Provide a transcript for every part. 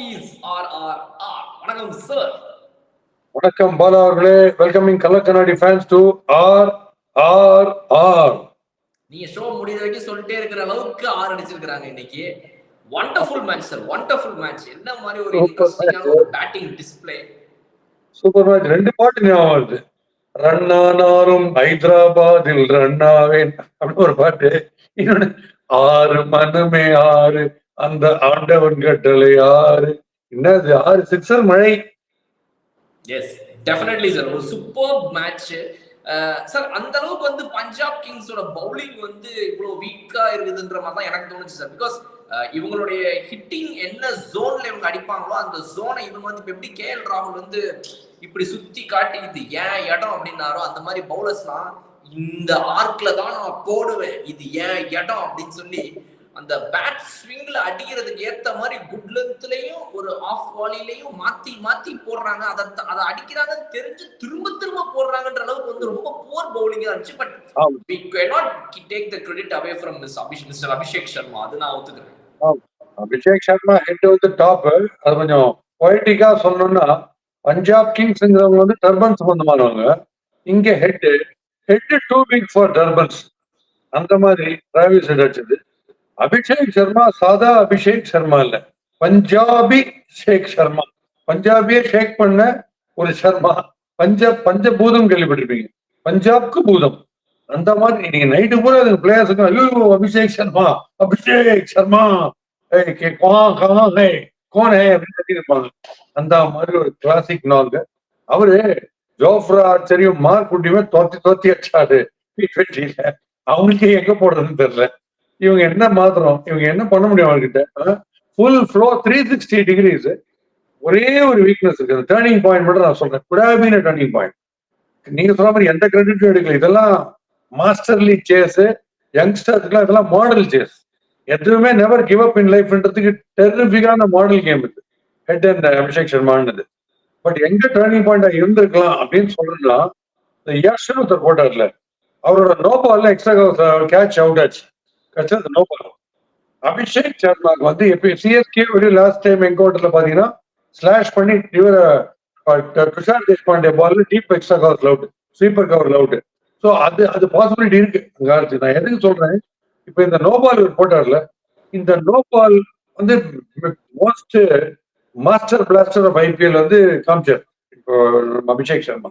Talkies RRR. வணக்கம் sir. வணக்கம் பாலா அவர்களே. வெல்கமிங் கலர் கண்ணாடி ஃபேன்ஸ் டு RRR. நீங்க ஷோ முடிய வரைக்கும் சொல்லிட்டே இருக்கிற அளவுக்கு ஆர் அடிச்சிருக்காங்க இன்னைக்கு. Wonderful match sir, wonderful match. என்ன மாதிரி ஒரு இன்ட்ரெஸ்டிங்கான ஒரு பேட்டிங் டிஸ்ப்ளே. Super match. 2 பாட்டு ஞாபகம் வருது. ரன்னானாரும் ஹைதராபாத்தில் ரன்னாவேன் அப்படின்னு ஒரு பாட்டு. இன்னொன்னு 6 மனமே 6 அந்த ஆண்டவன் கட்டளை 6. என்னது 6 சிக்ஸர் மழை. எஸ் டெஃபினெட்லி சார், ஒரு சூப்பர் மேட்ச் சார். அந்த அளவுக்கு வந்து பஞ்சாப் கிங்ஸோட பவுலிங் வந்து இவ்வளவு வீக்கா இருக்குதுன்ற மாதிரி தான் எனக்கு தோணுச்சு சார். பிகாஸ் இவங்களுடைய ஹிட்டிங் என்ன ஜோன்ல இவங்க அடிப்பாங்களோ அந்த ஜோனை இவங்க வந்து இப்ப எப்படி கேஎல் ராகுல் வந்து இப்படி சுத்தி காட்டி இது ஏன் இடம் அப்படின்னாரோ அந்த மாதிரி பவுலர்ஸ்லாம் இந்த ஆர்க்ல தான் நான் போடுவேன், இது ஏன் இடம் அப்படின்னு சொல்லி அந்த பேட் ஸ்விங்ல அடிக்கிறதுக்கு ஏத்த மாதிரி குட் லென்த்லயும் ஒரு ஆஃப் வாலிலையும் மாத்தி மாத்தி போடுறாங்க. அதை அடிக்கிறாங்கன்னு தெரிஞ்சு திரும்ப திரும்ப போடுறாங்கன்ற அளவுக்கு வந்து ரொம்ப புவர் பவுலிங்கா இருந்துச்சு. But we cannot take the credit away from mister Abhishek Sharma. அது நான் ஒத்துக்கிறேன். அபிஷேக் சர்மா ஹெட் வந்து டாப். அது கொஞ்சம் பொய்டிக்கா சொல்லணும்னா பஞ்சாப் கிங்ஸ்ங்கிறவங்க வந்து டர்பன் சம்பந்தமானவங்க. இங்க head to pick for turbans. அந்த மாதிரி டிராவிஸ் ஹெட் அடிச்சது. அபிஷேக் சர்மா சாதா அபிஷேக் சர்மா இல்ல, பஞ்சாபி ஷேக் சர்மா. பஞ்சாபியை ஷேக் பண்ண ஒரு சர்மா. பஞ்சபூதம் கேள்விப்பட்டிருப்பீங்க, பஞ்சாப்க்கு பூதம். அந்த மாதிரி நீங்க நைட்டு பூரா பிளேயர்ஸுக்கு ஐயோ அபிஷேக் சர்மா அபிஷேக் சர்மா கோன் ஹே அப்படின்னு கட்டியிருப்பாங்க. அந்த மாதிரி ஒரு கிளாசிக் நாங்க. அவரு ஜோஃப்ரா ஆர்ச்சரியும் மார்க் குட்டியுமே தோத்தி அடிச்சாரு T20. அவங்களுக்கு எங்க போடுறதுன்னு தெரியல. இவங்க என்ன மாத்திரம், இவங்க என்ன பண்ண முடியும் அவர்கிட்ட? Full flow 360 degrees. ஒரே ஒரு வீக்னஸ் இருக்கு, டர்னிங் பாயிண்ட் மட்டும் நான் சொல்றேன். குடாபின டர்னிங் பாயிண்ட். நீங்க சொல்ற மாதிரி எந்த கிரெடிட்டும் எடுக்கல. இதெல்லாம் மாஸ்டர் லீக் சேஸ், யங்ஸ்டர்ஸ்க்குலாம் இதெல்லாம் மாடல் சேஸ். எதுவுமே நெவர் கிவ் அப் இன் லைஃப்ன்றதுக்கு டெரிஃபிக்கான மாடல் கேம் இது ஹெட் அண்ட் அபிஷேக் சர்மானது. பட் எங்க டர்னிங் பாயிண்டா இருந்திருக்கலாம் அப்படின்னு சொல்றேன்னா, யஷ்னு ஒருத்தர் போட்டார்ல, அவரோட நோ பால்ல எக்ஸ்ட்ரா கேட்ச் அவுட் ஆச்சு. No ball. அபிஷேக் சர்மாக்கு வந்து எப்ப சிஎஸ்கே ஒரு லாஸ்ட் டைம் என்கவுண்டர்ல பாத்தீங்கன்னா ஸ்லாஷ் பண்ணி இவர துஷார் தேஷ்பாண்டே பால்ல deep extra cover out, sweeper cover out. So அது பாசிபிலிட்டி இருக்கு அங்க. நான் எதுக்கு சொல்றேன், இப்ப இந்த நோ பால் போட்டார்ல, இந்த நோ பால் வந்து most master blaster of IPL வந்து காமிச்சார் இப்போ அபிஷேக் சர்மா.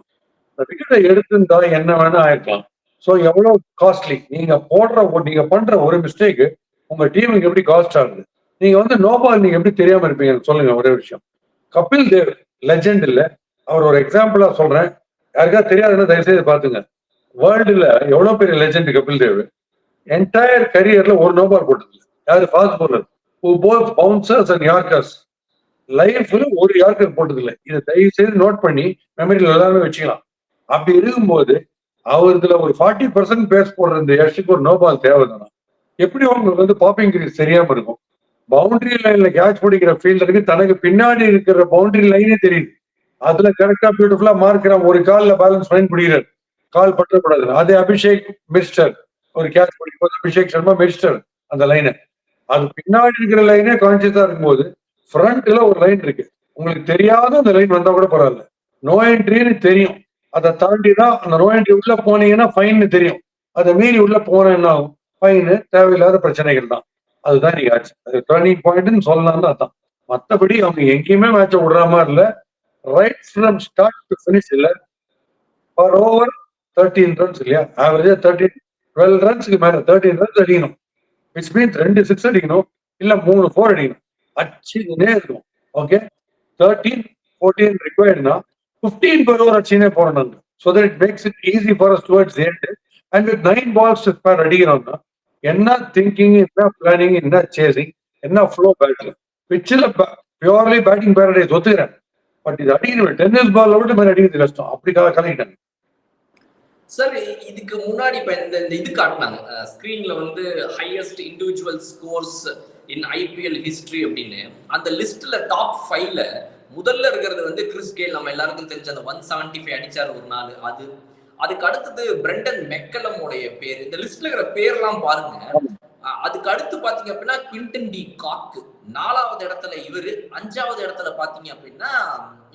இந்த விக்கெட்டை எடுத்திருந்தா என்ன வேணா ஆயிருக்கலாம். ஸோ எவ்வளவு காஸ்ட்லி. நீங்க பண்ற ஒரு மிஸ்டேக் உங்க டீமுக்கு எப்படி காஸ்ட் ஆகுது. நீங்க வந்து நோ பால் நீங்க எப்படி தெரியாம இருப்பீங்க சொல்லுங்க. ஒரே விஷயம், கபில் தேவ் லெஜெண்ட் இல்ல, அவர் ஒரு எக்ஸாம்பிளா சொல்றேன். யாருக்கா தெரியாதுன்னு தயவுசெய்து பாத்துங்க. வேர்ல்டுல எவ்வளவு பெரிய லெஜெண்ட் கபில் தேவ். என்டையர் கரியர்ல ஒரு நோ பால் போட்டது இல்லை. யாரு? Fast bowler who both bouncers and yorkers. லைஃப்ல ஒரு யார்கர் போட்டது இல்லை. இதை தயவு செய்து நோட் பண்ணி மெமரியில் எல்லாமே வச்சுக்கலாம். அப்படி இருக்கும்போது அவருதுல ஒரு 40% பேஸ் போடுற இந்த யஷ்க்கு ஒரு நோ பால் தேவைதானா? எப்படி உங்களுக்கு வந்து பாப்பிங் கிரீஸ் தெரியாம இருக்கும்? பவுண்டரி லைன்ல கேட்ச் பிடிக்கிற ஃபீல்டருக்கு தனக்கு பின்னாடி இருக்கிற பவுண்டரி லைனே தெரியுது. அதுல கரெக்டா பியூட்டிஃபுல்லா மார்க்கிறான். ஒரு கால்ல பேலன்ஸ் பண்ணி பிடிக்கிறார், கால் பற்றக்கூடாது. அதே அபிஷேக் மிஸ்டர் ஒரு கேட்ச் பிடிக்கும் போது அபிஷேக் சர்மா மிஸ்டர் அந்த லைனை. அது பின்னாடி இருக்கிற லைனே கான்சியஸா இருக்கும்போது ஃப்ரண்ட்ல ஒரு லைன் இருக்கு, உங்களுக்கு தெரியாத அந்த லைன் வந்தா கூட பரவாயில்ல, நோ என்ட்ரின்னு தெரியும். அதை தாண்டி தான் அந்த நோ என்ட்ரி உள்ள போனீங்கன்னா ஃபைன் தெரியும். அதை மீறி உள்ள போனேன்னா ஃபைனு, தேவையில்லாத பிரச்சனைகள் தான். அதுதான் நீங்க ஆச்சு. அது டர்னிங் பாயிண்ட்னு சொல்லலாம்னு அதான். மற்றபடி அவங்க எங்கேயுமே மேட்சை விடுற மாதிரி இல்லை. Right from start to finish இல்லை. ஃபார் ஓவர் 13 ரன்ஸ் இல்லையா, ஆவரேஜா 12 ரன்ஸ்க்கு மேல 13 ரன்ஸ் அடிக்கணும். விச் மீன்ஸ் 2 6 அடிக்கணும், இல்ல 3 4 அடிக்கணும். அடிச்சுனே இருக்கும். ஓகே, 13 14 ரிக்வயர்ட்னா 15 per over அடிச்சுனே போறோம். So that it makes it easy for us towards the end. And with 9 balls to spare அடிக்கிறோம்னா என்ன திங்கிங், என்ன பிளானிங், என்ன சேசிங், என்ன ஃப்ளோ பேட்டில். பிச்சில் பியூர்லி பேட்டிங் பேரடைஸ் ஒத்துக்கிறேன். பட் இது அடிக்கணும். டென்னிஸ் பால் விட்டு மாதிரி அடிக்கிறது கஷ்டம். அப்படி கலக்கிட்டாங்க சார். இதுக்கு முன்னாடி இப்ப இந்த இது காட்டினாங்க ஸ்கிரீன்ல வந்து ஹையஸ்ட் இண்டிவிஜுவல் ஸ்கோர்ஸ் இன் ஐபிஎல் ஹிஸ்டரி அப்படின்னு. அந்த லிஸ்ட்ல டாப் 5ல முதல்ல இருக்கிறது வந்து கிறிஸ் கெயில். நம்ம எல்லாருக்கும் தெரிஞ்ச அந்த 175 அடிச்சார் ஒரு நாள். அதுக்கு அடுத்தது பிரெண்டன் மெக்கலமுடைய பேர். இந்த லிஸ்ட்ல இருக்கிற பேர்லாம் பாருங்க. அதுக்கு அடுத்து பாத்தீங்க அப்படின்னா குவிண்டன் டி காக் 4வது இடத்துல இவரு, 5வது இடத்துல பாத்தீங்க அப்படின்னா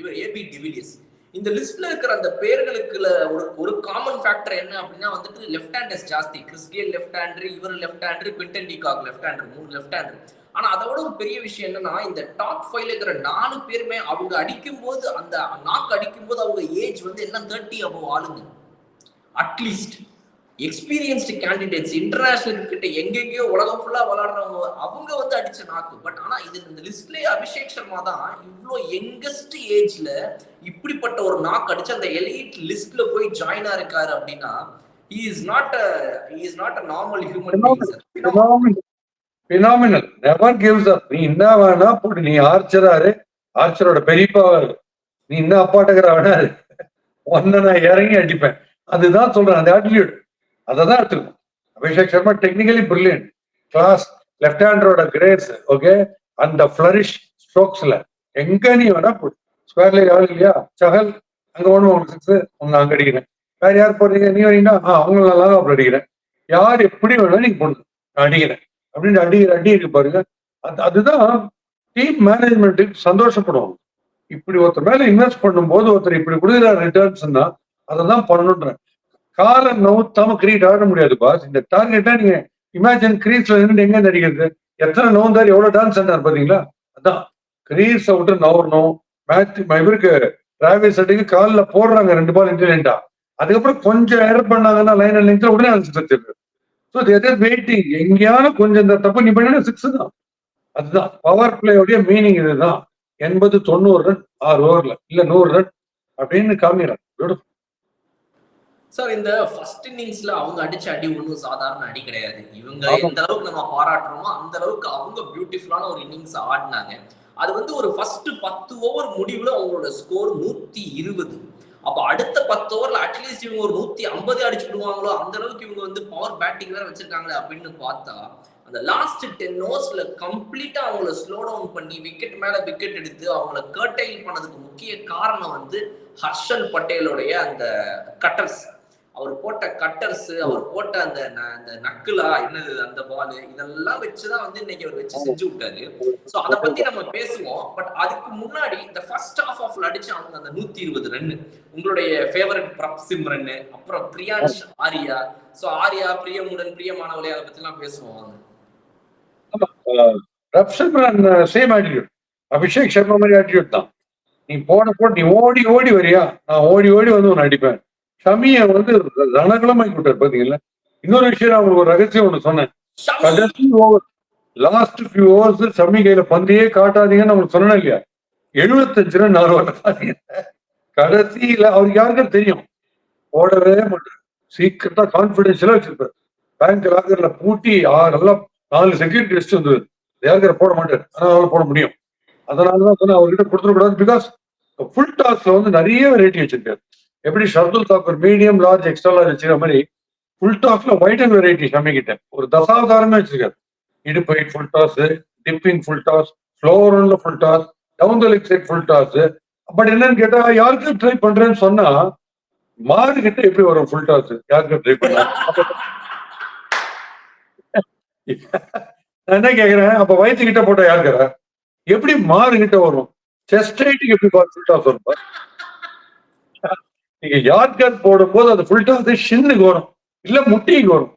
இவர் ஏபி டிவிலியர்ஸ். இந்த லிஸ்ட்ல இருக்கிற அந்த பேர்களுக்குள்ள ஒரு காமன் ஃபேக்டர் என்ன அப்படின்னா வந்துட்டு லெஃப்ட் ஹேண்டர்ஸ் ஜாஸ்தி. கிறிஸ் கெயில் லெஃப்ட் ஹேண்டர், இவர் left hander, Quinton de Kock left hander, 3 left hander. ஆனா அதோட ஒரு பெரிய விஷயம் என்னன்னா இந்த டாப் 5ல இருக்கிற 4 பேருமே அவங்க அடிக்கும் போது அந்த நாக் அடிக்கும் போது அவங்க ஏஜ் வந்து எல்லாம் 30 above ஆளுங்க. At least experienced candidates international cricket எங்கெங்கயோ உலகம் ஃபுல்லா விளையாடுறவங்க அவங்க வந்து அடிச்ச நாக்கு. பட் ஆனா இது இந்த லிஸ்ட்லயே அபிஷேக் சர்மா தான் இவ்வளோ யங்கஸ்ட் ஏஜ்ல இப்படிப்பட்ட ஒரு நாக் அடிச்சு அந்த எலிட் லிஸ்ட்ல போய் ஜாயின் இருக்காரு அப்படின்னா he is not a normal human being sir. Phenomenal. Never gives up. நீ என்ன வேணா போட்டு நீ ஆர்ச்சராரு, ஆர்ச்சரோட பெரியப்பாவாரு, நீ என்ன அப்பாட்டக்கிற வேணாரு, ஒன்ன நான் இறங்கி அடிப்பேன். அதுதான் சொல்றேன், அந்த ஆட்டிடியூட் அதான் எடுத்துக்கணும். Abhishek Sharma technically brilliant, class, left ஹேண்டரோட கிரேஸ், ஓகே, அந்த ஃபிளரிஷ் ஸ்ட்ரோக்ஸ்ல எங்க நீ வேணா போடு. ஸ்கொயர்ல யாரும் இல்லையா, சகல் அங்க ஒண்ணு உங்களுக்கு 6 உங்க அங்க அடிக்கிறேன், வேற யார் போடுறீங்க, நீ வரீங்கன்னா அவங்க நல்லா தான் அப்படி அடிக்கிறேன், யார் எப்படி வேணா நீங்க போடுங்க அடிக்கிறேன் அப்படின்னு அடி இருக்கு பாருங்க. அதுதான் டீம் மேனேஜ்மெண்ட்டுக்கு சந்தோஷப்படுவாங்க. இப்படி ஒருத்தர் மேல இன்வெஸ்ட் பண்ணும்போது ஒருத்தர் இப்படி கொடுக்குற ரிட்டர்ன்ஸ்னா அதை தான் பண்ணணுன்றேன். காலை நவுத்தாம கிரிக்கெட் ஆட முடியாது பாஸ். இந்த டார்கெட்டா நீங்க இமேஜின் கிரீஸ்ல இருந்து எங்க நடிக்கிறது, எத்தனை நவுந்தாரு, எவ்வளவு டான்ஸ் ஆனார் பாத்தீங்களா. அதான் கிரீஸ் விட்டு நவரணும். மேட்ச் இவருக்கு டிராவிஸ் ஹெட்டுக்கு காலில் போடுறாங்க 2 பால் இன்டெலிஜென்டா, அதுக்கப்புறம் கொஞ்சம் எரர் பண்ணாங்கன்னா லைன் லெங்க்ல உடனே அனுப்பிச்சு. ஸோ தேர் வெயிட்டிங், எங்கேயான கொஞ்சம் இந்த தப்பு நீ பண்ண 6 தான். அதுதான் பவர் பிளேயோடைய மீனிங். இதுதான் 80-90 ரன் 6 ஓவர்ல, இல்ல 100 ரன் அப்படின்னு காமிக்கிறாங்க. சார் இந்த ஃபர்ஸ்ட் இன்னிங்ஸ்ல அவங்க அடிச்ச அடி ஒன்றும் சாதாரண அடி கிடையாது. இவங்க எந்த அளவுக்கு நம்ம பாராட்டுறோமோ அந்த அளவுக்கு அவங்க பியூட்டிஃபுல்லான ஒரு இன்னிங்ஸ் ஆடினாங்க. அது வந்து ஒரு ஃபர்ஸ்ட் 10 ஓவர் முடிவுல அவங்களோட ஸ்கோர் 120. அப்ப அடுத்த 10 ஓவர்ல அட்லீஸ்ட் இவங்க ஒரு 150 அடிச்சு விடுவாங்களோ அந்த அளவுக்கு இவங்க வந்து பவர் பேட்டிங் வேற வச்சிருக்காங்களே அப்படின்னு பார்த்தா அந்த லாஸ்ட் 10 ஓவர்ஸ்ல கம்ப்ளீட்டா அவங்கள ஸ்லோ டவுன் பண்ணி விக்கெட் மேல விக்கெட் எடுத்து அவங்கள கர்டைல் பண்ணதுக்கு முக்கிய காரணம் வந்து ஹர்ஷல் பட்டேலோடைய அந்த கட்டர்ஸ். அவர் போட்ட கட்டர்ஸ், அவர் போட்ட அந்த நக்குலா என்னது அந்த பால், இதெல்லாம் வச்சுதான் வந்து இன்னைக்கு அவர் வச்சு செஞ்சு விட்டாரு. சோ அதை பத்தி நம்ம பேசுவோம். பட் அதுக்கு முன்னாடி இந்த ஃபர்ஸ்ட் ஹாஃப் ஆஃப்ல அடிச்சு அவங்க அந்த 120 ரன், உங்களுடைய ஃபேவரட் பிரப் சிம்ரன், அப்புறம் பிரியான்ஷ் ஆரியா, சோ ஆரியா பிரியமுடன் பிரியமானவளே, அதை பத்தி எல்லாம் பேசுவோம். பிரப் சிம்ரன் சேம் ஆட்டிடியூட், அபிஷேக் சர்மா மாதிரி ஆட்டிடியூட் தான். நீ போட நீ ஓடி ஓடி வரியா, நான் ஓடி ஓடி வந்து ஒன்னு அடிப்பேன். ஷமியை வந்து ரணகலமாக்கி விட்டார் பாத்தீங்களா. இன்னொரு விஷயம் அவங்களுக்கு ஒரு ரகசியம் ஒண்ணு சொன்னேன். கடைசி over, last few overs Shami கையில பந்தையே காட்டாதீங்கன்னு அவங்களுக்கு சொன்னேன் இல்லையா. 75 ரன் 4 ஓவர். கடைசியில அவருக்கு யாருக்கும் தெரியும், போடவே மாட்டார். சீக்கிரட்டா கான்பிடென்ஷியலா வச்சிருப்பாரு. பேங்க் லாக்கர்ல பூட்டி நல்லா 4 செக்யூரிட்டி வச்சுட்டு வந்து யாருக்கிற போட மாட்டார். ஆனா அவரை போட முடியும். அதனாலதான் சொன்னேன் அவர்கிட்ட கொடுத்துடக்கூடாது. பிகாஸ் ஃபுல் டாஸ்ல வந்து நிறைய வெரைட்டி வச்சிருக்காரு. எப்படி Shardul Thakur medium large extra large வச்சுக்கிற மாதிரி ஃபுல் டாஸ்ல வைட் அண்ட் வெரைட்டி ஷமிக்கிட்ட ஒரு தசாவதாரமே வச்சிருக்காரு. இடுப்பு height full toss, dipping full toss, floor ரன்ல full toss, down the leg side full toss. But என்னன்னு கேட்டா யாருக்கு ட்ரை பண்றேன்னு சொன்னா மாறு கிட்ட எப்படி வரும் ஃபுல் டாஸ், யாருக்கு ட்ரை பண்ண. நான் என்ன கேக்குறேன், அப்ப வயிற்று கிட்ட போட்டா யாருக்கிற எப்படி மாறு கிட்ட வரும், செஸ்ட் ஹைட்டுக்கு எப்படி ஃபுல் டாஸ் வரும். நீங்க யார்கர் போடும் போது அது ஃபுல் டாஸ் ஷின்னுக்கு வரும், இல்ல முட்டிக்கு வரும்.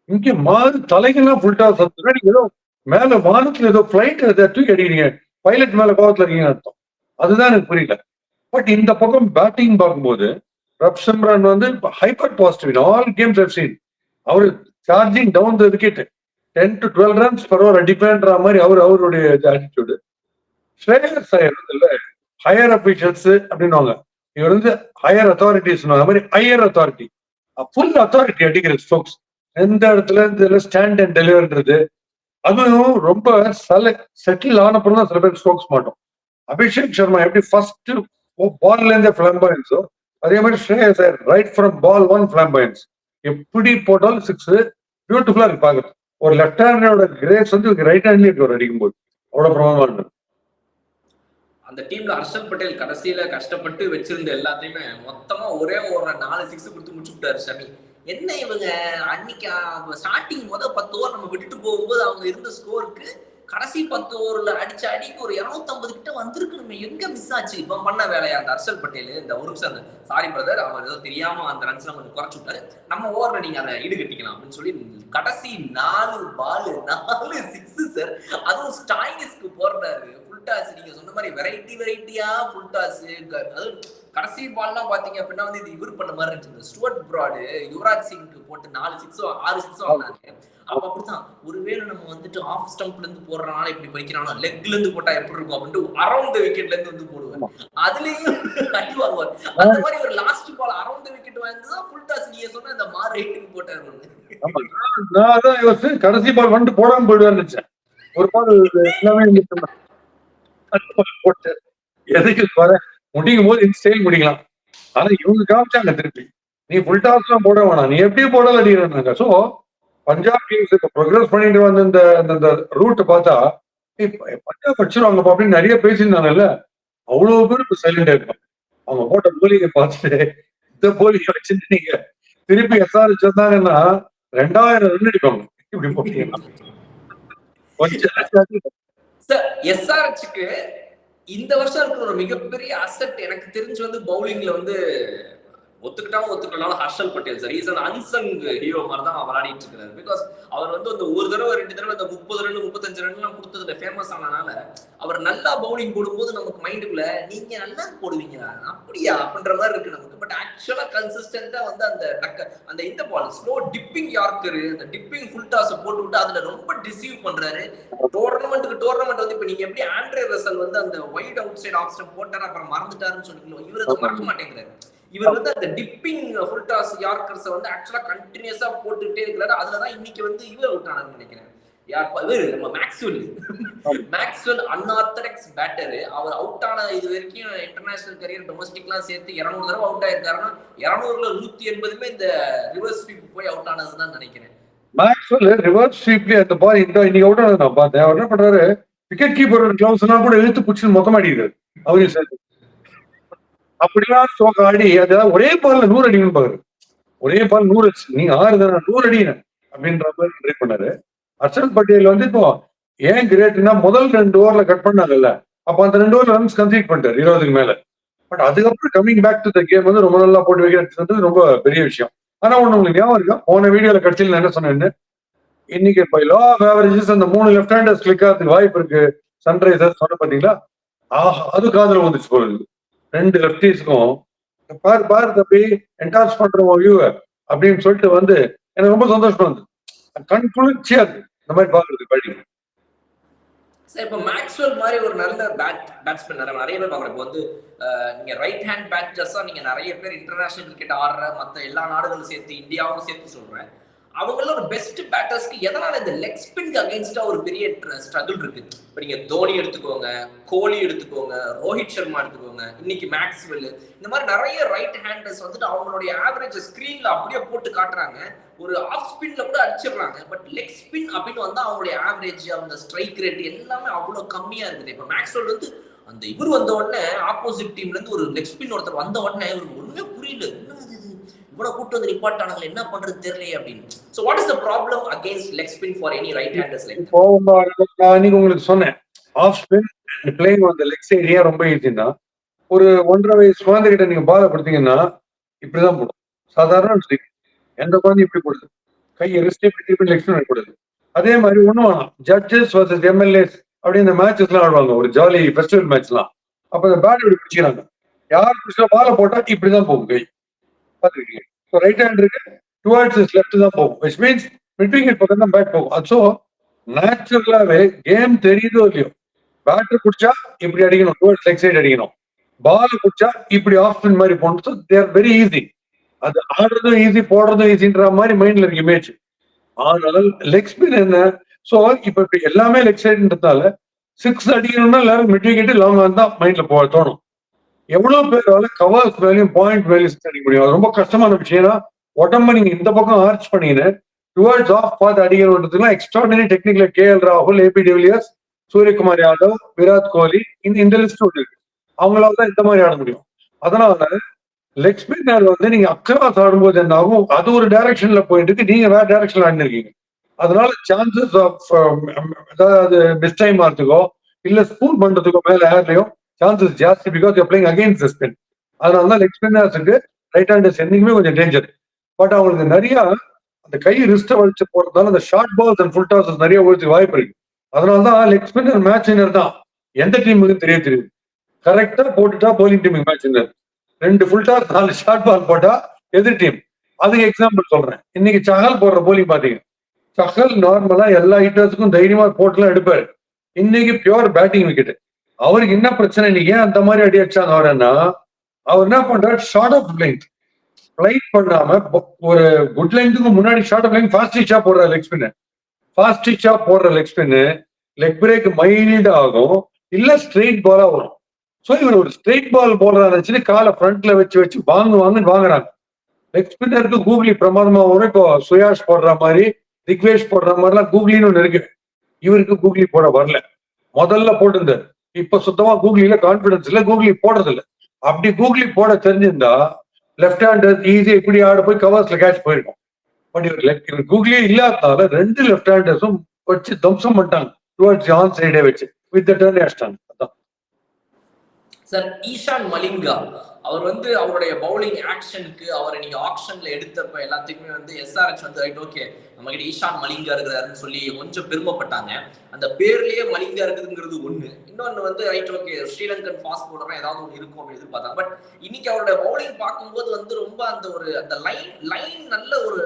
இங்க மாறு தலைகள்லாம் ஃபுல் டாஸ் வந்து நீங்க ஏதோ மேல வானத்துல ஏதோ பிளைட் தூக்கி அடிக்கிறீங்க, பைலட் மேல கோவத்துல இருக்கீங்கன்னு அர்த்தம். அதுதான் எனக்கு புரியல. பட் இந்த பக்கம் பேட்டிங் பார்க்கும்போது பிரப் சிம்ரன் வந்து hyper positive in all games I've seen. அவரு charging down the wicket 10 to 12 runs per over அடிப்பேன்ற மாதிரி அவருடைய ஆட்டிடியூடு. ஸ்ரேயஸ் ஐயர் இல்ல ஹையர் அபிஷியல்ஸ் அப்படின்னுவாங்க, இவர் வந்து ஹையர் அத்தாரிட்டிஸ் மாதிரி ஹையர் அத்தாரிட்டி, ஃபுல் அத்தாரிட்டி அடிக்கிற ஸ்ட்ரோக்ஸ் எந்த இடத்துல இந்த ஸ்டாண்ட் அண்ட் டெலிவர்ன்றது. அதுவும் ரொம்ப செட்டில் ஆனப்பறம் தான் சில பேர் ஸ்ட்ரோக்ஸ் மாட்டோம். அபிஷேக் சர்மா எப்படி ஃபர்ஸ்ட் பால்ல இருந்தே பிளாம்பயன்ஸோ அதே மாதிரி ஸ்ரேயஸ் ஐயர் ரைட் ஃப்ரம் பால் 1 பிளாம்பயன்ஸ். எப்படி போட்டாலும் 6 பியூட்டிஃபுல்லா இருக்கு பாக்குறது. ஒரு லெப்ட் ஹேண்டரோட கிரேஸ் வந்து ரைட் ஹேண்ட்லயே இருக்கு அடிக்கும் போது, அவ்வளவு பிரபலமா இருக்கு. அந்த டீம்ல ஹர்ஷல் பட்டேல் கடைசியில கஷ்டப்பட்டு வச்சிருந்த எல்லாத்தையுமே மொத்தமா ஒரே ஒரு 4 6 கொடுத்து முடிச்சு விட்டாரு ஷமி. என்ன இவங்க அன்னைக்கு ஸ்டார்டிங் 10 ஓவர் நம்ம விட்டுட்டு போகும்போது அவங்க இருந்த ஸ்கோருக்கு கடைசி 10 ஓவர்ல அடிச்ச அடிக்கு ஒரு 250 கிட்ட வந்திருக்கணுமே, எங்க மிஸ் ஆச்சு இவன் பண்ண வேலையா? அந்த ஹர்ஷல் பட்டேல் இந்த ஒரு நிமிஷம் அந்த சாரி பிரதர், அவர் ஏதோ தெரியாம அந்த ரன்ஸ்ல கொஞ்சம் குறைச்சு விட்டாரு, நம்ம ஓவர்ல நீங்க அதை ஈடுகட்டிக்கலாம் அப்படின்னு சொல்லி கடைசி 4 பால் 4 6 சார். அதுவும் ஸ்டாயினிஸ்க்கு போடுறாரு ஃபுல் டாஸ். நீங்க சொன்ன மாதிரி வெரைட்டியா ஃபுல் டாஸ். அது கடைசி பால்லாம் பாத்தீங்க அப்படின்னா வந்து இது இவர் பண்ண மாதிரி இருந்துச்சு. இந்த ஸ்டுவர்ட் பிராடு யுவராஜ் சிங்க்கு போட்டு 4 6 6 6 வாங்கினாங்க. அப்ப அப்படிதான் ஒருவேளை நம்ம வந்துட்டு ஆஃப் ஸ்டம்ப்ல இருந்து போடுறனால இப்படி படிக்கிறானோ, லெக்ல இருந்து போட்டா எப்படி இருக்கும் அப்படின்ட்டு அரௌண்ட் த விக்கெட்ல இருந்து வந்து போடுவார். அதுலயும் அடி வாங்குவார். அந்த மாதிரி ஒரு last ball around the wicket வாங்கிதான் ஃபுல் டாஸ் நீங்க சொன்ன அந்த மார் ரேட்டிங் போட்டாரு. நான் அதான் யோசிச்சு கடைசி பால் வந்து போடாம போயிடுவான்னு நினைச்சேன். ஒரு பால் எல்லாமே போட்டு எதுக்கு வர முடியும் போது ஸ்டைல் முடிக்கலாம். ஆனா இவங்க காமிச்சாங்க திருப்பி நீ ஃபுல் டாஸ் எல்லாம் போட வேணாம், நீ எப்படி போடல அடிக்கிறாங்க. சோ பஞ்சாப் கிங்ஸ் இப்ப ப்ரோக்ரஸ் பண்ணிட்டு வந்த இந்த ரூட் பார்த்தா பஞ்சாப் அடிச்சிருவாங்க அப்படின்னு நிறைய பேசியிருந்தாங்கல்ல. அவ்வளவு பேர் இப்ப சைலண்டா இருப்பாங்க. அவங்க போட்ட போலிங்க பார்த்துட்டு இந்த போலிங்க வச்சுட்டு நீங்க திருப்பி எஸ்ஆர்எச் வந்தாங்கன்னா 2000 ரன் அடிப்பாங்க. இப்படி போட்டீங்கன்னா எஸ்ஆர்எச்சுக்கு இந்த வருஷம் இருக்கிற ஒரு மிகப்பெரிய அசெட் எனக்கு தெரிஞ்சு வந்து பவுலிங்ல வந்து ஒத்துக்கிட்டாலும் ஒத்துக்கலாம் Harshal Patel sir. Is an unsung hero மாதிரி தான் விளையாடிட்டு இருக்காரு. பிகாஸ் அவர் வந்து அந்த ஒரு தடவை 2 தடவை இந்த 30 ரன் 35 ரன் எல்லாம் கொடுத்ததுல ஃபேமஸ் ஆனனால அவர் நல்லா பவுலிங் போடும்போது நமக்கு மைண்டுக்குள்ள நீங்க நல்லா போடுவீங்களா அப்படியா அப்படின்ற மாதிரி இருக்கு நமக்கு. பட் ஆக்சுவலா கன்சிஸ்டன்டா வந்து அந்த இந்த பால் ஸ்லோ டிப்பிங் யார்க்கரு அந்த டிப்பிங் ஃபுல் டாஸ் போட்டு விட்டு அதுல ரொம்ப டிசீவ் பண்றாரு. டோர்னமெண்ட் வந்து இப்ப நீங்க எப்படி ஆண்ட்ரே ரசல் வந்து அந்த wide outside off stump போட்டாரு அப்புறம் மறந்துட்டாருன்னு சொல்லிக்கணும், இவர் அதை மறக்க மாட்டேங்கிறாரு. இவர் வந்து அந்த டிப்பிங் ஃபுல் டாஸ் யார்க்கர்ஸ் வந்து ஆக்சுவலா கண்டினியூஸா போட்டுட்டே இருக்கிறாரு. அதுலதான் இன்னைக்கு வந்து இவர் அவுட் ஆனான்னு நினைக்கிறேன். நம்ம மேக்ஸ்வெல் அன்ஆர்த்தடாக்ஸ் பேட்டர். அவர் அவுட் ஆன இது வரைக்கும் இன்டர்நேஷனல் கரியர் டொமஸ்டிக்லாம் சேர்த்து 200 தடவை அவுட் ஆயிருக்காருன்னா 200ல 180 இந்த ரிவர்ஸ் ஸ்வீப் போய் அவுட் ஆனதுதான் நினைக்கிறேன். மேக்ஸ்வெல் ரிவர்ஸ் ஸ்வீப்ல அந்த பால் இன்னைக்கு அவுட் ஆனது நான் பார்த்தேன். அவர் என்ன பண்றாரு, விக்கெட் கீப்பர் கிளவுஸ் எல்லாம் கூட இழுத்து பிடிச்சி மொத்தம் அடிக்கிறாரு அவரையும் சேர்த்து. அப்படிலாம் ஸ்ட்ரோக் ஆடி அதாவது ஒரே பால்ல 100 அடிக்கணும்னு பாக்குறது. ஒரே பால் 100 அடிச்சு நீங்க 6 தானே 100 அடிங்க அப்படின்ற மாதிரி ட்ரை பண்ணாரு. ஹர்ஷல் பட்டேல் வந்து இப்போ ஏன் கிரேட்னா முதல் 2 ஓவர்ல கட் பண்ணாங்கல்ல, அப்ப அந்த 2 ஓவர்ல ரன்ஸ் கம்ப்ளீட் பண்ணிட்டாரு 20க்கு மேல. பட் அதுக்கப்புறம் coming back to the game வந்து ரொம்ப நல்லா போட்டு வைக்கிறது ரொம்ப பெரிய விஷயம். ஆனா ஒண்ணு உங்களுக்கு ஞாபகம் இருக்கா, போன வீடியோல கட்சியில் நான் என்ன சொன்னேன்னு, இன்னைக்கு இப்ப லா ஆஃப் ஆவரேஜஸ் அந்த 3 லெஃப்ட் ஹேண்டர்ஸ் கிளிக் ஆகிறதுக்கு வாய்ப்பு இருக்கு சன்ரைசர்ஸ் சொன்ன பாத்தீங்களா. அது காதுல வந்துச்சு போகுது 2 லெப்டிஸ்க்கும். பாரு தம்பி என்டார்ஸ் பண்றோம் வியூவை அப்படின்னு சொல்லிட்டு வந்து எனக்கு ரொம்ப சந்தோஷமா இருந்தது. கண் குளிர்ச்சியா இருக்கு இந்த மாதிரி பாக்குறதுக்கு வழி. சார் இப்போ மேக்ஸ்வெல் மாதிரி ஒரு நல்ல பேட்ஸ்மேன் நிறைய பேர் பாக்குறேன். இப்போ வந்து நீங்க ரைட் ஹேண்ட் பேட்டர்ஸா நீங்க நிறைய பேர் இன்டர்நேஷனல் கிரிக்கெட் ஆடுற மற்ற எல்லா நாடுகளும் சேர்த்து இந்தியாவும் சேர்த்து சொல்றேன். அவங்கள ஒரு பெஸ்ட் பேட்டர்ஸ்க்கு எதனால இந்த லெக் ஸ்பின்க்கு அகைன்ஸ்டா ஒரு பெரிய ஸ்ட்ரகிள் இருக்கு. இப்போ நீங்க தோனி எடுத்துக்கோங்க, கோலி எடுத்துக்கோங்க, ரோஹித் சர்மா எடுத்துக்கோங்க, இன்னைக்கு மேக்ஸ்வெல், இந்த மாதிரி நிறைய ரைட் ஹேண்டர்ஸ் வந்துட்டு அவங்களுடைய ஆவரேஜ் ஸ்கிரீன்ல அப்படியே போட்டு காட்டுறாங்க. ஒரு ஆஃப் ஸ்பின்ல கூட அடிச்சிடறாங்க. பட் லெக் ஸ்பின் அப்படின்னு வந்தா அவங்களுடைய ஆவரேஜ் அவங்க ஸ்ட்ரைக் ரேட் எல்லாமே அவ்வளவு கம்மியா இருக்குது. இப்போ மேக்ஸ்வெல் வந்து அந்த இவர் வந்த உடனே ஆப்போசிட் டீம்ல இருந்து ஒரு லெக் ஸ்பின் ஒருத்தர் வந்த உடனே இவருக்கு ஒண்ணுமே புரியல, இவ்வளவு கூட்டு வந்து நிப்பாட்டானுங்க என்ன பண்றது தெரியல அப்படின்னு. So what is the problem against leg spin for any right handers like that? நான் இன்னைக்கு உங்களுக்கு சொன்னேன், off spin and playing on the leg side ஏன் ரொம்ப ஈஸினா, ஒரு 1.5 வயசு குழந்தைகிட்ட நீங்க பால கொடுத்தீங்கன்னா இப்படிதான் போடும். சாதாரண எந்த குழந்தை இப்படி போடுது, கையை ரிஸ்ட் இப்படி லெக் ஸ்பின் போடுது. அதே மாதிரி ஒண்ணும் வேணாம், ஜட்ஜஸ் வர்சஸ் எம்எல்ஏஸ் அப்படி இந்த மேட்சஸ் எல்லாம் ஆடுவாங்க, ஒரு ஜாலி ஃபெஸ்டிவல் மேட்ச்லாம். அப்ப இந்த பேட் இப்படி பிடிச்சிக்கிறாங்க, யார் பிடிச்ச பால போட்டா இப்படிதான் போகும் கை. பாத்துருக்கீங்க. ரைட் ஹேண்ட் இருக்கு டுவர்ட்ஸ் இஸ் லெஃப்ட் தான் போகும், which means between it பக்கம் தான் பேட் போகும். சோ நேச்சுரலாவே கேம் தெரியுதோ இல்லையோ, பேட்டர் பிடிச்சா இப்படி அடிக்கணும், டுவர்ட்ஸ் லெக் சைடு அடிக்கணும், பால் பிடிச்சா இப்படி ஆஃப் ஸ்பின் மாதிரி போகணும். So they are very easy. அது ஆடுறதும் ஈஸி போடுறதும் ஈஸின்ற மாதிரி மைண்ட்ல இருக்கு இமேஜ். ஆனால் லெக் ஸ்பின் என்ன, சோ இப்ப எல்லாமே லெக் சைடுன்றதால 6 அடிக்கணும்னா எல்லாரும் மிட் விக்கெட் லாங் ஆன் தான் மைண்ட்ல தோணும். எவ்வளவு பேரால கவர்ஸ் வேலையும் பாயிண்ட் வேல்யூஸ் அடிக்க முடியும், அது ரொம்ப கஷ்டமான விஷயம். உடம்ப நீங்க இந்த பக்கம் ஆர்ச் பண்ணீங்கன்னு டுவர்ட்ஸ் ஆஃப் பார்த்து அடிக்கணுன்றதுக்குலாம் எக்ஸ்ட்ராடனரி டெக்னிக்ல கேஎல் ராகுல், ஏபி டிவிலியர்ஸ், சூரியகுமார் யாதவ், விராட் கோலி, இந்த லிஸ்ட் ஒன்று இருக்கு. அவங்களால தான் இந்த மாதிரி ஆட முடியும். அதனால லெக் ஸ்பின்னர் வந்து நீங்க அக்ராஸ் ஆடும்போது என்ன ஆகும், அது ஒரு டைரக்ஷன்ல போயிட்டு இருக்கு, நீங்க வேற டைரக்ஷன்ல ஆடிருக்கீங்க. அதனால சான்சஸ் ஆஃப் அதாவது மிஸ் டைம் ஆகிறதுக்கோ இல்ல ஸ்பூன் பண்றதுக்கோ மேல ஏர்லயும் சான்சஸ் ஜாஸ்தி because playing against the spin. அதனால தான் லெக் ஸ்பின்னர்ஸுக்கு ரைட் ஹேண்டர்ஸ் என்னைக்குமே கொஞ்சம் டேஞ்சர். பட் அவங்களுக்கு நிறைய அந்த கை ரிஸ்ட வலிச்சு போறதுனால அந்த ஷார்ட் பால்ஸ் அண்ட் ஃபுல் டாஸஸ் நிறைய ஓடுறதுக்கு வாய்ப்பு இருக்கு. அதனால தான் லெக் ஸ்பின்னர் மேட்ச் வின்னர் தான் எந்த டீமுக்கு தெரியுது. கரெக்டா போட்டுட்டா போலிங் டீமுக்கு match winner. 2 full toss 4 short ball போட்டா எதிர் டீம். அதுக்கு எக்ஸாம்பிள் சொல்றேன். இன்னைக்கு சஹல் போடுற போலிங் பாத்தீங்க. சஹல் நார்மலா எல்லா ஹிட்டர்ஸுக்கும் தைரியமா போட்டுலாம் எடுப்பாரு. இன்னைக்கு பியூர் பேட்டிங் விக்கெட். அவருக்கு என்ன பிரச்சனை இன்னைக்கு ஏன் அந்த மாதிரி அடி அடிச்சாங்க அவரன்னா அவர் என்ன பண்றாரு ஷார்ட் ஆஃப் லென்த் ஃபிளைட் பண்ணாம ஒரு குட் லென்த்துக்கு முன்னாடி ஷார்ட் ஆஃப் லென்த் ஃபாஸ்ட் ஸ்டிச்சா போடுற லெக் ஸ்பின். ஃபாஸ்ட் ஸ்டிச்சா போடுற லெக் ஸ்பின் லெக் பிரேக் மைல்டா ஆகும் இல்ல ஸ்ட்ரெயிட் பாலா வரும். சோ இவர் ஒரு ஸ்ட்ரெயிட் பால் போடுறா நினைச்சு காலை ஃப்ரண்ட்ல வச்சு வாங்குறாங்க. லெக் ஸ்பின்னருக்கு கூகுளி பிரமாதமா வரும். இப்போ சுயாஷ் போடுற மாதிரி திக்வேஷ் போடுற மாதிரிலாம் கூகுளின்னு ஒண்ணு இருக்கு. இவருக்கு கூகுளி போட வரல. முதல்ல போட்டிருந்தாரு. இப்ப சுத்தமா கூகுளில கான்பிடன்ஸ் இல்ல, கூகுளி போடுறது இல்ல. அப்படி கூகுளி போட தெரிஞ்சிருந்தா லெப்ட் ஹேண்டர் ஈஸியா இப்படி ஆட போய் கவர்ஸ்ல கேட்ச் போயிருக்கும். பட் இவர் கூகுளியே இல்லாததால 2 லெப்ட் ஹேண்டர்ஸும் வச்சு தம்சம் பண்ணிட்டாங்க டுவர்ட்ஸ் ஆன் சைடே வச்சு வித் டர்ன் அடிச்சிட்டாங்க. சார் ஈஷான் மலிங்கா அவர் வந்து அவருடைய பவுலிங் ஆக்ஷனுக்கு அவரை நீங்க ஆக்ஷன்ல எடுத்தப்ப எல்லாத்துக்குமே வந்து எஸ்ஆர்எச் வந்து ரைட் ஓகே நம்ம கிட்ட ஈஷான் மலிங்கா இருக்கிறாருன்னு சொல்லி கொஞ்சம் பெருமைப்பட்டாங்க. அந்த பேர்லயே மலிங்கா இருக்குதுங்கிறது ஒண்ணு. இன்னொன்னு வந்து ரைட் ஓகே ஸ்ரீலங்கன் ஃபாஸ்ட் பவுலரா ஏதாவது ஒன்று இருக்கும் அப்படின்னு எதிர்பார்த்தாங்க. பட் இன்னைக்கு அவருடைய பவுலிங் பார்க்கும்போது வந்து ரொம்ப அந்த ஒரு அந்த லைன் நல்ல ஒரு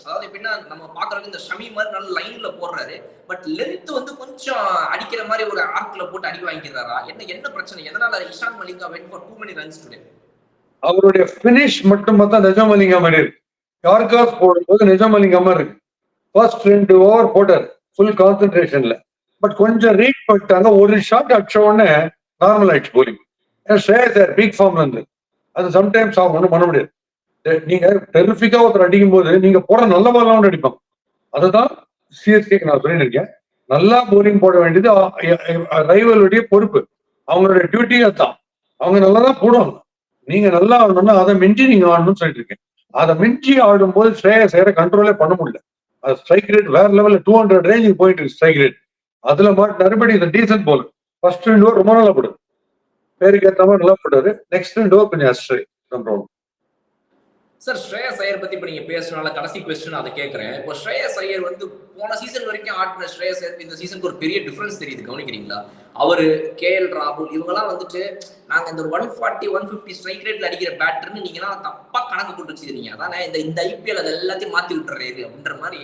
அதாவது எப்படின்னா நம்ம பாக்குறதுக்கு இந்த ஷமி மாதிரி நல்ல லைன்ல போடுறாரு. பட் லென்த் வந்து கொஞ்சம் அடிக்கிற மாதிரி ஒரு ஆர்க்ல போட்டு அடி வாங்கிக்கிறாரா என்ன பிரச்சனை எதனால Ishan Malinga wait for 2 many runs today? அவருடைய பினிஷ் மட்டும் பார்த்தா நிஜமலிங்கா மாதிரி இருக்கு. யார்காஸ் போடும்போது நிஜமலிங்கா மாதிரி இருக்கு. ஃபர்ஸ்ட் 2 ஓவர் போட்டார் ஃபுல் கான்சென்ட்ரேஷன்ல. பட் கொஞ்சம் ரீட் பண்ணிட்டாங்க. ஒரு ஷாட் அடிச்ச உடனே நார்மல் ஆயிடுச்சு போலிங். ஸ்ரேயஸ் பீக் ஃபார்ம்ல இருந்து அது சம்டைம்ஸ் அவங்க ஒன்றும் பண்ண முடியாது. நீங்க டெரிஃபிக்கா ஒருத்தர் அடிக்கும் போது நீங்க போட நல்ல பால்லாம் அடிப்பாங்க. அதுதான் சிஎஸ்கேக்கு நான் சொல்லியிருக்கேன். நல்லா போலிங் போட வேண்டியது ரைவலுடைய பொறுப்பு. அவங்களுடைய டியூட்டி அதுதான். அவங்க நல்லா தான் போடுவாங்க. நீங்க நல்லா ஆடணும்னா அதை மிஞ்சி நீங்க ஆடணும்னு சொல்லிட்டு இருக்கேன். அதை மிஞ்சி ஆடும்போது ஸ்ரேயஸ் ஐயரை கண்ட்ரோலே பண்ண முடியல. அது ஸ்ட்ரைக் ரேட் வேற லெவல்ல 200 ரேஞ்சுக்கு போயிட்டு இருக்கு ஸ்ட்ரைக் ரேட். அதுல மாட்டு மறுபடி இந்த டீசன்ட் போல் ஃபர்ஸ்ட் 2 ஓவர் ரொம்ப நல்லா போடுது. பேருக்கு ஏற்ற மாதிரி நல்லா போட்டாரு. நெக்ஸ்ட் 2 ஓவர் கொஞ்சம் அஸ்ட்ரை ப்ராப்ளம். சார் ஸ்ரேயஸ் ஐயர் பத்தி இப்ப நீங்க பேசுறதுனால கடைசி கொஸ்டின் அதை கேட்கறேன். இப்போ ஸ்ரேயஸ் ஐயர் வந்து போன சீசன் வரைக்கும் ஆடின ஸ்ரேயஸ் ஐயர் இந்த சீசனுக்கு ஒரு பெரிய டிஃபரன்ஸ் தெரியுது கவனிக்கிறீங்களா? அவரு KL ராகுல் இவங்கெல்லாம் வந்துட்டு நாங்க இந்த 140 150 ஸ்ட்ரைக் ரேட்ல அடிக்கிற பேட்டர்னு நீங்க தப்பா கணக்கு போட்டு வச்சுக்கிறீங்க. அதானே இந்த IPL அது எல்லாத்தையும் மாத்தி விட்டுறாரு அப்படின்ற மாதிரி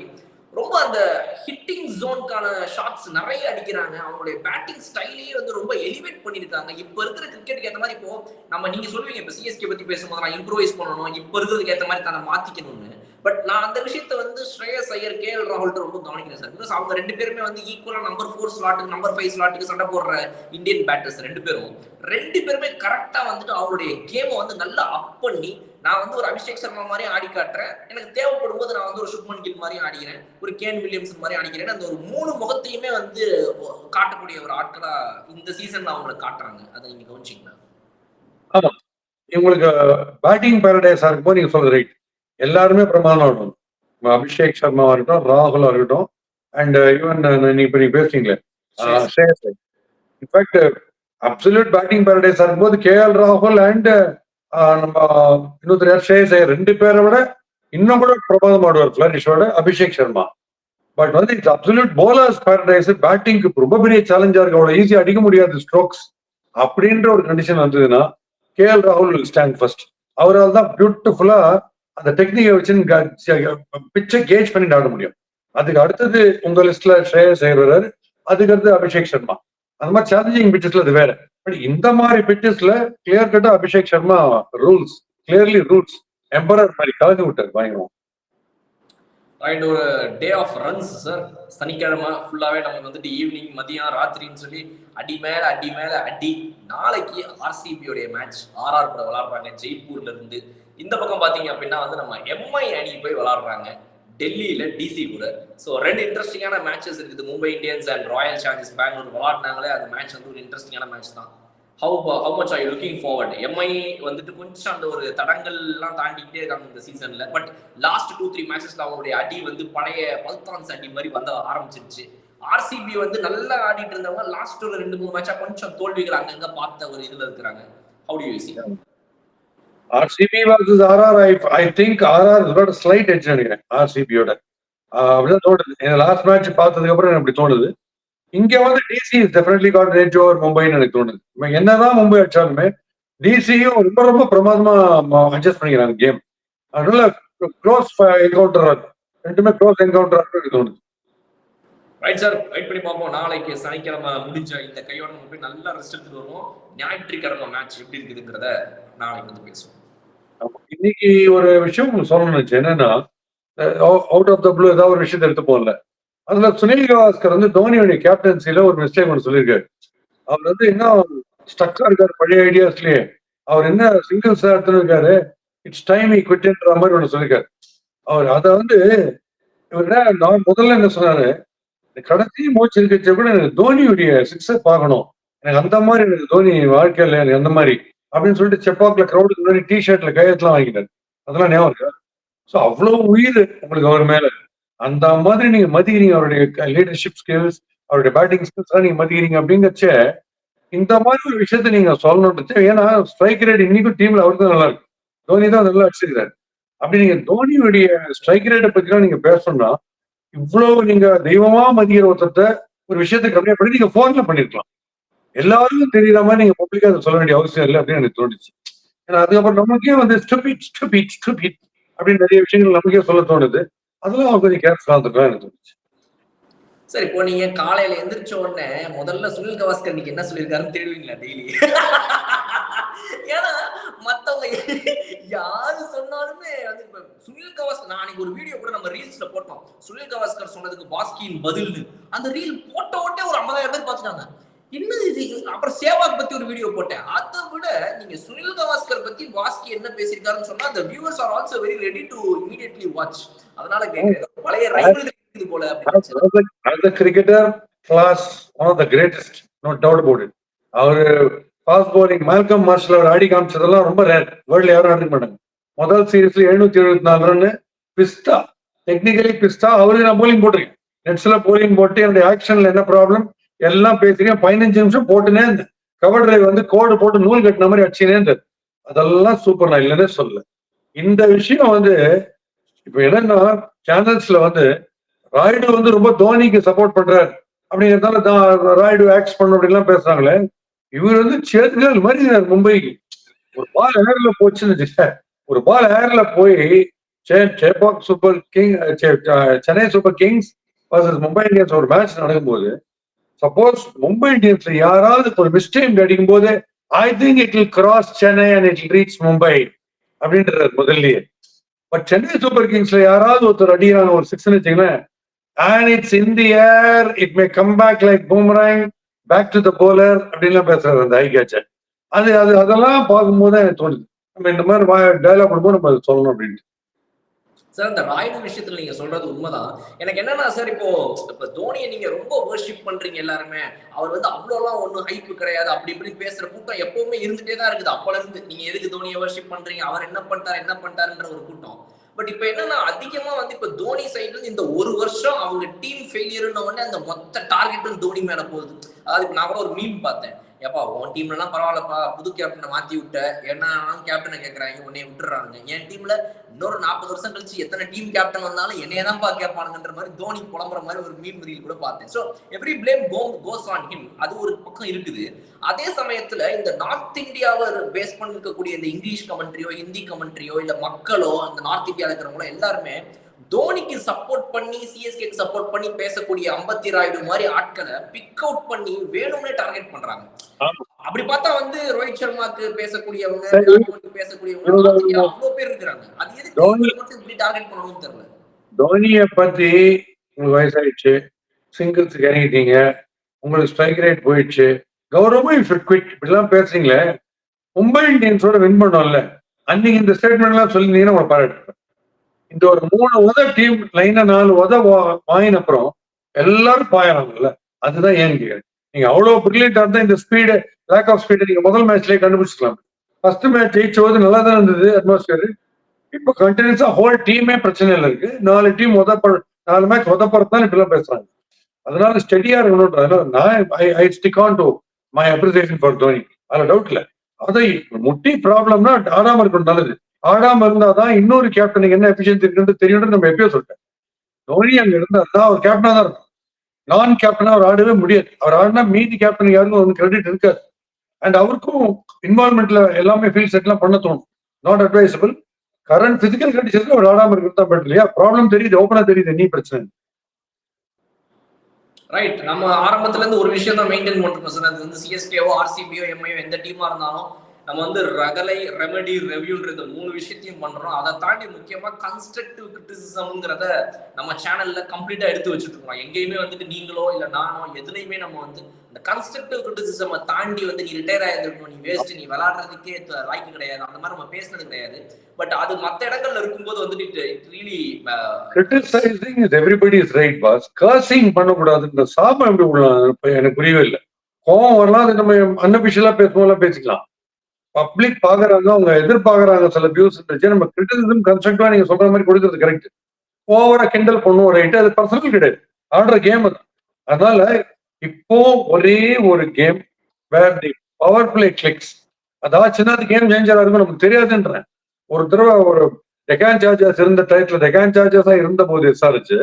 ரொம்ப அந்த ஹிட்டிங் ஜோனுக்கான ஷாட்ஸ் நிறைய அடிக்கிறாங்க. அவங்களுடைய பேட்டிங் ஸ்டைலையே வந்து ரொம்ப எலிவேட் பண்ணிருக்காங்க. இப்ப இருக்கிற கிரிக்கெட்டுக்கு ஏற்ற மாதிரி இப்போ நீங்க சொல்லுவீங்க இப்ப சிஎஸ்கே பத்தி பேசும்போது நான் இம்ப்ரோவைஸ் பண்ணணும், இப்ப இருக்கிறதுக்கு ஏற்ற மாதிரி தானே மாத்திக்கணும்னு. பட் நான் அந்த விஷயத்த வந்து ஸ்ரேயஸ் ஐயர் KL ராகுல் ரொம்ப கவனிக்கிறேன் சார். பிகாஸ் அவங்க 2 பேருமே வந்து ஈக்குவலா நம்பர் 4 ஸ்லாட்டுக்கு நம்பர் 5 ஸ்லாட்டுக்கு சண்டை போடுற இந்தியன் பேட்டர்ஸ் 2 பேருமே கரெக்டா வந்துட்டு அவருடைய கேமை வந்து நல்லா அப் பண்ணி நான் வந்து ஒரு அபிஷேக் சர்மா மாதிரி ஆடி காட்டுறேன், எனக்கு தேவைப்படும் போது நான் வந்து ஒரு சுப்மன் கில் மாதிரி ஆடிக்கிறேன், ஒரு கேன் வில்லியம்சன் மாதிரி ஆடிக்கிறேன். அந்த ஒரு 3 முகத்தையுமே வந்து காட்டக்கூடிய ஒரு ஆட்களா இந்த சீசன்ல அவங்களை காட்டுறாங்க. அதை நீங்க கவனிச்சீங்களா? ஆமா, இவங்களுக்கு பேட்டிங் பேரடைஸா இருக்கும்போது நீங்க சொல்றது ரைட். எல்லாருமே பிரமாதம் ஆடணும். அபிஷேக் சர்மாவா இருக்கட்டும், ராகுலா இருக்கட்டும், அண்ட் ஈவன் நீங்க பேசுறீங்களே ஸ்ரேயஸ். இன்ஃபேக்ட் அப்சல்யூட் பேட்டிங் பேரடைஸா இருக்கும்போது KL ராகுல் அண்ட் நம்ம இன்னொரு ஸ்ரேயஸ் ஐயர் 2 பேரை விட இன்னும் கூட பிரமாதம் ஆடுவார் பிளரிஷோட அபிஷேக் சர்மா. பட் வந்து இட்ஸ் அப்சல்யூட் போலர்ஸ் பேரடைஸ். பேட்டிங்க்கு ரொம்ப பெரிய சேலஞ்சா இருக்கு. அவ்வளவு ஈஸியா அடிக்க முடியாது ஸ்ட்ரோக்ஸ் அப்படின்ற ஒரு கண்டிஷன் வந்ததுன்னா KL ராகுல் ஸ்டாண்ட் ஃபர்ஸ்ட். அவரால் தான் பியூட்டிஃபுல்லா அந்த டெக்னிக்கை வச்சு பிச்சை கேஜ் பண்ணிட்டு ஆட முடியும். அதுக்கு அடுத்தது உங்க லிஸ்ட்ல ஸ்ரேயஸ் ஐயர் வர்றாரு, அதுக்கு அடுத்து அபிஷேக் சர்மா. அந்த மாதிரி சேலஞ்சிங் பிச்சஸ்ல அது வேற. பட் இந்த மாதிரி பிச்சஸ்ல கிளியர் கட்டா Abhishek Sharma rules clearly rules emperor மாதிரி கலந்து விட்டார் பயங்கரம். ரைட், ஒரு டே ஆஃப் ரன்ஸ் சார். சனிக்கிழமை ஃபுல்லாவே நமக்கு வந்துட்டு ஈவினிங் மதியம் ராத்திரின்னு சொல்லி அடி மேல அடி. நாளைக்கு RCB மேட்ச் RR கூட விளையாடுறாங்க ஜெய்ப்பூர்ல இருந்து. இந்த பக்கம் பாத்தீங்க அப்படின்னா வந்து நம்ம MI அணி போய் விளையாடுறாங்க டெல்லியில DC கூட. ஸோ 2 இன்ட்ரெஸ்டிங்கான மேட்சஸ் இருக்குது. Mumbai Indians and Royal Challengers Bangalore விளையாடினாங்களே அந்த மேட்ச் வந்து ஒரு இன்ட்ரெஸ்டிங்கான மேட்ச் தான். how much are you looking forward? MI வந்துட்டு கொஞ்சம் அந்த ஒரு தடங்கள்லாம் தாண்டிக்கிட்டே இருக்காங்க இந்த சீசன்ல. பட் லாஸ்ட் 2-3 மேட்சஸ்ல அவங்களுடைய அடி வந்து பழைய பல்தான்ஸ் அடி மாதிரி வந்து ஆரம்பிச்சிருச்சு. ஆர்சிபி வந்து நல்லா ஆடிட்டு இருந்தவங்க லாஸ்ட் ஒரு 2-3 மேட்சா கொஞ்சம் தோல்விகள் அங்கங்க பார்த்த ஒரு இதுல இருக்கிறாங்க. How do you see? RCB versus RR, I think RR has got a slight edge நினைக்கிறேன் RCB-யோட. அப்படிதான் தோணுது. லாஸ்ட் மேட்ச் பார்த்ததுக்கு அப்புறம் எனக்கு அப்படி தோணுது. இங்க வந்து DC is definitely got edge over மும்பைன்னு எனக்கு தோணுது. என்னதான் மும்பை அடிச்சாலுமே டிசியும் ரொம்ப ரொம்ப பிரமாதமா அட்ஜஸ்ட் பண்ணிக்கிறாங்க கேம். அதனால க்ளோஸ் என்கவுண்டர், ரெண்டுமே க்ளோஸ் என்கவுண்டர் எனக்கு தோணுது. ரைட் சார், வெயிட் பண்ணி பார்ப்போம். நாளைக்கு சனிக்கிழமை முடிஞ்ச இந்த கையோட நம்ம போய் நல்லா ரெஸ்ட் எடுத்துட்டு வருவோம். ஞாயிற்றுக்கிழமை மேட்ச் எப்படி இருக்குதுங்கிறத நாளைக்கு வந்து பேசுவோம். இன்னைக்கு ஒரு விஷயம் சொல்லணும்னு என்னன்னா, அவுட் ஆஃப் த ப்ளூ ஏதாவது ஒரு விஷயத்தை எடுத்து போகல. அதுல சுனில் கவாஸ்கர் வந்து தோனியோட கேப்டன்சில ஒரு மிஸ்டேக் ஒன்று சொல்லியிருக்காரு. அவர் வந்து இன்னும் ஸ்டக்கா இருக்காரு பழைய ஐடியாஸ்லயே. அவர் என்ன சிங்கிள்ஸ் எடுத்துன்னு இருக்காரு, இட்ஸ் டைம் ஈ குவிட்ன்ற மாதிரி ஒன்று சொல்லியிருக்காரு. அவர் அதை வந்து இவர் நான் முதல்ல என்ன சொன்னாரு, கடைசி மூச்சு இருக்கச்ச கூட எனக்கு தோனியுடைய சிக்ஸர் பார்க்கணும், எனக்கு அந்த மாதிரி எனக்கு தோனி வாழ்க்கையில எனக்கு அந்த மாதிரி அப்படின்னு சொல்லிட்டு செப்பாக்ல கிரௌடுக்கு முன்னாடி டி ஷர்ட்ல கையெழுத்துலாம் வாங்கிட்டாரு. அதெல்லாம் ஞாபகம் இருக்கா? ஸோ அவ்வளவு உயிர் உங்களுக்கு அவர் மேல. அந்த மாதிரி நீங்க மதிக்கிறீங்க, அவருடைய லீடர்ஷிப் ஸ்கில்ஸ், அவருடைய பேட்டிங் ஸ்கில்ஸ் நீங்க மதிக்கிறீங்க அப்படிங்கச்ச இந்த மாதிரி ஒரு விஷயத்த நீங்க சொல்லணும்னு. ஏன்னா ஸ்ட்ரைக் ரேட் இன்னைக்கும் டீம்ல அவர் தான் நல்லா இருக்கு, தோனி தான் நல்லா அடிச்சிருக்காரு. அப்படி நீங்க தோனியுடைய ஸ்ட்ரைக் ரேட்டை பத்தி நீங்க பேசணும்னா இவ்வளவு நீங்க தெய்வமா மதிக்கிற ஒருத்தத்தை ஒரு விஷயத்தை கம்மியா பண்ணி நீங்க போன்ல பண்ணிருக்கலாம். எல்லாருக்கும் தெரியற மாதிரி நீங்க பப்ளிக்கா அதை சொல்ல வேண்டிய அவசியம் இல்லை அப்படின்னு எனக்கு தோணுச்சு. ஏன்னா அதுக்கப்புறம் நமக்கே வந்து ஸ்டூபிட் அப்படின்னு நிறைய விஷயங்கள் நமக்கே சொல்ல தோணுது. அதெல்லாம் அவங்க கொஞ்சம் கேர்ஃபுல்லா இருந்துக்கலாம் எனக்கு தோணுச்சு. சார், இப்போ நீங்க காலையில எந்திரிச்ச உடனே முதல்ல சுனில் கவாஸ்கர் இன்னைக்கு என்ன சொல்லியிருக்காருன்னு தேடுவீங்களா டெய்லி? ஏன்னா மத்தவங்க யாரு சொன்னாலுமே வந்து இப்ப சுனில் கவாஸ்கர், நான் அன்னைக்கு ஒரு வீடியோ கூட நம்ம ரீல்ஸ்ல போட்டோம். சுனில் கவாஸ்கர் சொன்னதுக்கு பாஸ்கியின் பதில்னு. அந்த ரீல் போட்ட உடனே ஒரு 50,000 பேர் பார்த்துட்டாங்க. என்னது இது? அப்புறம் சேவாக் பத்தி ஒரு வீடியோ போட்டேன். அதை விட நீங்க சுனில் கவாஸ்கர் பத்தி பாஸ்கி என்ன பேசியிருக்காருன்னு சொன்னா the viewers are also very ready to immediately watch. அதனால பழைய ரைவல் இது போல அப்படின்னு. As a cricketer, class, one of the greatest, no doubt about it. அவரு ஃபாஸ்ட் பவுலிங் மால்கம் மார்ஷல் அவர் ஆடி காமிச்சதெல்லாம் ரொம்ப ரேர், வேர்ல்ட்ல யாரும் ஆடிக்க மாட்டாங்க. முதல் சீரீஸ்ல 774 ரன், பிஸ்டா, டெக்னிக்கலி பிஸ்டா. அவருக்கு நான் போலிங் போட்டிருக்கேன், நெட்ஸ்ல போலிங் போட்டு என்னுடைய ஆக்ஷன்ல என்ன ப்ராப்ளம் எல்லாம் பேசிருக்கேன். 15 நிமிஷம் போட்டுனே இருந்தேன். கவர் டிரைவ் வந்து கோடு போட்டு நூல் கட்டின மாதிரி அடிச்சுனே இருந்தது. அதெல்லாம் சூப்பர், நான் இல்லைன்னே சொல்ல. இந்த விஷயம் வந்து இப்ப என்னன்னா சேனல்ஸ்ல வந்து ராய்டு வந்து ரொம்ப தோனிக்கு சப்போர்ட் பண்றாரு அப்படிங்கிறதால ராய்டு ஆக்ட் பண்ண அப்படின்லாம் பேசுறாங்களே. இவர் வந்து சேதுகள் மாதிரி மும்பைக்கு ஒரு பால் ஏர்ல போச்சுன்னு, ஒரு பால் ஏர்ல போய் Chepauk super king, Chennai super Kings versus Mumbai Indians ஒரு மேட்ச் நடக்கும்போது, சப்போஸ் மும்பை இந்தியன்ஸ்ல யாராவது ஒரு மிஸ்டேக் அடிக்கும் போது I think it will cross Chennai and it will reach Mumbai அப்படின்றாரு முதல்லயே. பட் சென்னை சூப்பர் கிங்ஸ்ல யாராவது ஒருத்தர் அடிக்கிறாங்க ஒரு 6 வச்சுங்களேன், and it's in the air, it may come back like boomerang back to the bowler அப்படின்லாம் பேசுறாரு அந்த ஐ கேட்சர். அதெல்லாம் பார்க்கும்போது எனக்கு தோணுது நம்ம இந்த மாதிரி டயலாக் பண்ணும்போது நம்ம சொல்லணும் அப்படின்னு. சார், இந்த ராய்டு விஷயத்துல நீங்க சொல்றது உண்மைதான். எனக்கு என்னன்னா சார், இப்ப தோனியை நீங்க ரொம்ப வர்ஷிப் பண்றீங்க எல்லாருமே. அவர் வந்து அவ்வளோலாம் ஒன்றும் ஹைப்பு கிடையாது அப்படி இப்படி பேசுற கூட்டம் எப்பவுமே இருந்துட்டே தான் இருக்குது. அப்பல இருந்து நீங்க எதுக்கு தோனியை வர்ஷிப் பண்றீங்க, அவர் என்ன பண்ணிட்டாருன்ற ஒரு கூட்டம். பட் இப்ப என்னன்னா அதிகமா வந்து இப்ப தோனி சைட்ல இருந்து இந்த ஒரு வருஷம் அவங்க டீம் ஃபெயிலியர்னு உடனே அந்த மொத்த டார்கெட்டும் தோனி மேல போகுது. அதாவது இப்ப நான் கூட ஒரு மீம் பார்த்தேன். ஏப்பா உன் டீம்ல எல்லாம் பரவாயில்லப்பா, புது கேப்டனை மாத்தி விட்ட, என்ன கேப்டனை கேட்கறாங்க, உன்னைய விட்டுறாங்க. என் டீம்ல இன்னொரு 40 வருஷம் கழிச்சு எத்தனை டீம் கேப்டன் வந்தாலும் என்னையதான்ப்பா கேட்பானுங்கன்ற மாதிரி தோனி புலம்புற மாதிரி ஒரு மீம் ரீல் கூட பார்த்தேன். So every blame goes on him. அது ஒரு பக்கம் இருக்குது. அதே சமயத்துல இந்த நார்த் இந்தியாவை பேஸ் பண்ணி இருக்கக்கூடிய இந்த இங்கிலீஷ் கமெண்ட்ரியோ ஹிந்தி கமெண்ட்ரியோ இல்ல மக்களோ அந்த நார்த் இந்தியாவில் இருக்கிறவங்களோ எல்லாருமே தோனிக்கு சப்போர்ட் பண்ணி சிஎஸ்கேக்கு சப்போர்ட் பண்ணி பேசக்கூடிய அம்பத்தி ராயுடு மாதிரி ஆட்களை பிக் அவுட் பண்ணி வேணும்னே டார்கெட் பண்றாங்க. அப்படி பார்த்தா வந்து ரோஹித் சர்மாக்கு பேசக்கூடியவங்க, விராட் கோலி பேசக்கூடியவங்க அவ்வளவு பேர் இருக்கிறாங்க. அது எதுக்கு மட்டும் இப்படி டார்கெட் பண்ணணும்னு தெரியல. தோனிய பத்தி உங்களுக்கு வயசாயிடுச்சு, சிங்கிள்ஸ் இறங்கிட்டீங்க, உங்களுக்கு ஸ்ட்ரைக் ரேட் போயிடுச்சு, கௌரவமா இப்படிலாம் பேசுறீங்களே. மும்பை இந்தியன்ஸோட வின் பண்ணோம்ல, அன்னைக்கு இந்த ஸ்டேட்மெண்ட் எல்லாம் சொல்லிருந்தீங்கன்னா உங்களை பாராட்டுறேன். இந்த ஒரு 3 உத டீம் லைனா 4 உத வாங்கின அப்புறம் எல்லாரும் பாயறாங்கல்ல, அதுதான் ஏன் கேட்குறேன். நீங்க அவ்வளவு பிரில்லியண்டா இருந்தா இந்த ஸ்பீடு லேக் ஆஃப் ஸ்பீட் நீங்க முதல் மேட்ச்லயே கண்டுபிடிச்சிக்கலாம். ஃபர்ஸ்ட் மேட்ச் ஜெயிச்சது நல்லா தான் இருந்தது அட்மாஸ்பியர். இப்போ கண்டினியூஸா ஹோல் டீமே பிரச்சனையில இருக்கு. 4 டீம் 4 மேட்ச் உதப்பறதுதான் இப்ப பேசுறாங்க. அதனால ஸ்டெடியா இருக்கணும். அதனால நான் ஐ stick on to my appreciation for Dhoni. அதுல டவுட் இல்ல. அதை முட்டி ப்ராப்ளம்னா ஆடாம இருக்கணும் நல்லது. ஆடாம இருந்தாதான் இன்னொரு கேப்டனுக்கு என்ன எஃபிஷியன்சி இருக்குன்னு தெரியும். நம்ம எப்பயோ சொல்லிட்டேன். தோனி அங்க இருந்தா அவர் கேப்டனா தான் இருக்கும். நான் கேப்டனா அவர் ஆடவே முடியாது. அவர் ஆடினா மீதி கேப்டன் யாருக்கும் வந்து கிரெடிட் இருக்காது. அண்ட் அவருக்கும் இன்வால்மெண்ட்ல எல்லாமே ஃபீல் செட்லாம் பண்ண தோணும். Not advisable. கரண்ட் பிசிக்கல் கண்டிஷன்ல அவர் ஆடாம இருக்கிறது தான் பெட்டர் இல்லையா? ப்ராப்ளம் தெரியுது, ஓப்பனா தெரியுது, நீ பிரச்சனை. ரைட். நம்ம ஆரம்பத்துல இருந்து ஒரு விஷயம் தான் மெயின்டைன் பண்றோம் சார். அது வந்து சிஎஸ்கேவோ ஆர்சிபியோ எம்ஐயோ எந்த டீமா இருந்தாலும் நம்ம வந்து ரகலை, ரெமெடி, ரெவியூன்ற இந்த 3 விஷயத்தையும் பண்றோம். அதை தாண்டி முக்கியமா கன்ஸ்ட்ரக்டிவ் கிரிட்டிசிசம்ங்கிறத நம்ம சேனல்ல கம்ப்ளீட்டா எடுத்து வச்சுட்டு இருக்கோம். எங்கேயுமே வந்துட்டு நீங்களோ இல்ல நானோ எதுலையுமே நம்ம வந்து இந்த கன்ஸ்ட்ரக்டிவ் கிரிட்டிசிசம் தாண்டி வந்து நீ ரிட்டையர் ஆயிருக்கணும், நீ வேஸ்ட், நீ விளையாடுறதுக்கே லாய்க்கு கிடையாது, அந்த மாதிரி நம்ம பேசினது கிடையாது. பட் அது மத்த இடங்கள்ல இருக்கும்போது வந்துட்டு it really criticising is everybody is right boss. Cursing பண்ணக்கூடாதுன்ற சாபம் எப்படி விடலாம் எனக்கு புரியவே இல்லை. கோவம் வரலாம், அது நம்ம அன்அபிஷியலா பேசுவோம்லாம் பேசிக்கலாம். பப்ளிக் பாக்குறாங்க, அவங்க எதிர்பார்க்கறாங்க சில வியூஸ் இருந்துச்சு. நம்ம கிரிட்டிசிசம் கன்ஸ்ட்ரக்டிவா நீங்க சொல்ற மாதிரி கொடுக்கறது கரெக்ட். ஓவரா கிண்டல் பண்ணுவோம் ரைட், அது பர்சனல் கிடையாது, ஆடுற கேம் அது. அதனால இப்போ ஒரே ஒரு game where the power play clicks, அதாச்சுன்னா அது கேம் சேஞ்சரா இருக்கும், நமக்கு தெரியாதுன்றேன். ஒரு தடவை ஒரு டெக்கான் சார்ஜர்ஸ் இருந்த டயத்துல டெக்கான் சார்ஜர்ஸா இருந்த போது விசாரிச்சு,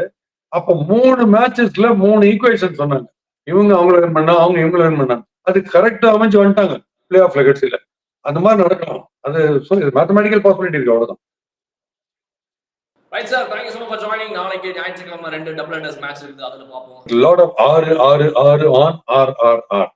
அப்ப 3 மேட்சஸ்ல 3 ஈக்குவேஷன் சொன்னாங்க. இவங்க அவங்கள வின் பண்ணா, அவங்க இவங்கள வின் பண்ணாங்க. அது கரெக்டா அமைஞ்சு வந்துட்டாங்க பிளே ஆஃப்ல கட்சியில. அந்த மாதிரி நடக்கலாம். அது மேத்தமெட்டிக்கல் பாசிபிலிட்டி இருக்கு, அவ்வளவுதான். Right sir, thank you so much for joining. நாளைக்கு ஞாயிற்றுக்கிழமை 2 டபுள் ஹெட்டர்ஸ் மேட்ச் இருக்குது, அதுல பாப்போம். Lot of 6 6 6 on R R R